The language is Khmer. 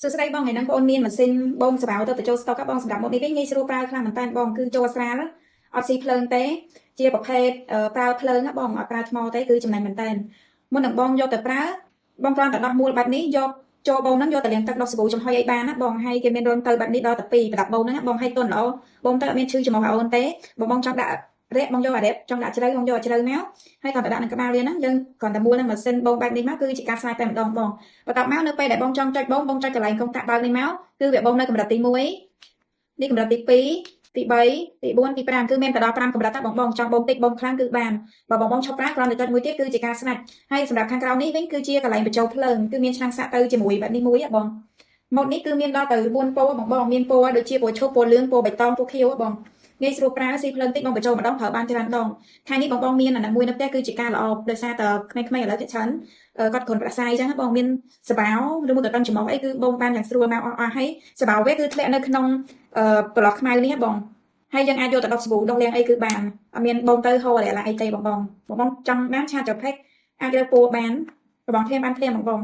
សួស្តីបងថ្ងៃហ្នឹងបងមានម៉ាស៊ីនបងសម្រាប់ទៅបញ្ចូលស្តុកបងសម្រាប់មុខនេះវិញងាយស្រួលប្រើខ្លាំងមែនតើបងគឺចូលស្រាលអត់ស៊ីភ្លើងទេជាប្រភេទប្រើភ្លើងបងអត់ប្រើថ្មទេគឺចំណេញមែនតើមុននឹងបងយកទៅប្រើបងគ្រាន់តែដោះមូលបែបនេះយកចូលបងហ្នឹងយកទៅលាងទឹកដោះសាប៊ូចំហុយឲ្យបានណាបងហើយគេមានរងទៅបែបនេះដល់តែ2ប្រដាប់បងហ្នឹងបងឲ្យទុនល្អបងទៅអត់មានឈឺចំហអូនទេបងចង់ដាក់រែកបងយកអារែកចង់ដាក់ជ្រៅបងយកជ្រៅមកហើយគាត់ទៅដាក់នឹងក្បាលវាហ្នឹងយើងគ្រាន់តែមូលនឹងម៉ាស៊ីនបងបែបនេះមកគឺជាការស្រាយតែម្ដងបងបន្ទាប់មកនៅពេលដែលបងចង់ចុចបងចុចកន្លែងកុងតាក់បើកនេះមកគឺវាបងនៅកម្រិតទី1នេះកម្រិតទី2ទី3ទី4ទី5គឺមានទៅដល់5កម្រិតតែបងចង់បងតិចបងខ្លាំងគឺបានបើបងឈប់ប្រើគ្រាន់តែចុចមួយទៀតគឺជាការស្នាច់ហើយសម្រាប់ខាងក្រោមនេះវិញគឺជាកន្លែងបញ្ចូលភ្លើងគឺមានឆ្នាំងសាក់ទៅជាមួយបែបនេះមួយបងម៉ូដនេះគឺមានដល់ទៅ4ពណ៌បងមានពណ៌ដូចជាពណ៌ឈូកពណ៌លឿងពណ៌បៃតងពណ៌ខៀវបងងាយស្រួលប្រើស៊ីភ្លើងតិចបងបញ្ចូលម្ដងប្រើបានច្រើនដងថ្ងៃនេះបងមានអាមួយនៅផ្ទះគឺជាការល្អដោយសារតែក្មេងៗឥឡូវភាគច្រើនគាត់គ្រាន់ប្រាស្រ័យអញ្ចឹងបងមានសបាវឬមួយក៏តឹងច្រមុះអីគឺបងបានយ៉ាងស្រួលមកអស់ហើយសបាវវាគឺធ្លាក់នៅក្នុងប្រឡោះខ្មៅនេះបងហើយយើងអាចយកទៅដុសសាប៊ូដុសលាងអីគឺបានអត់មានបងទៅហូរអីឡាអីទេបងចង់បានឆាចប្រភេទអាចរើពណ៌បានបងធៀមបានធៀមបង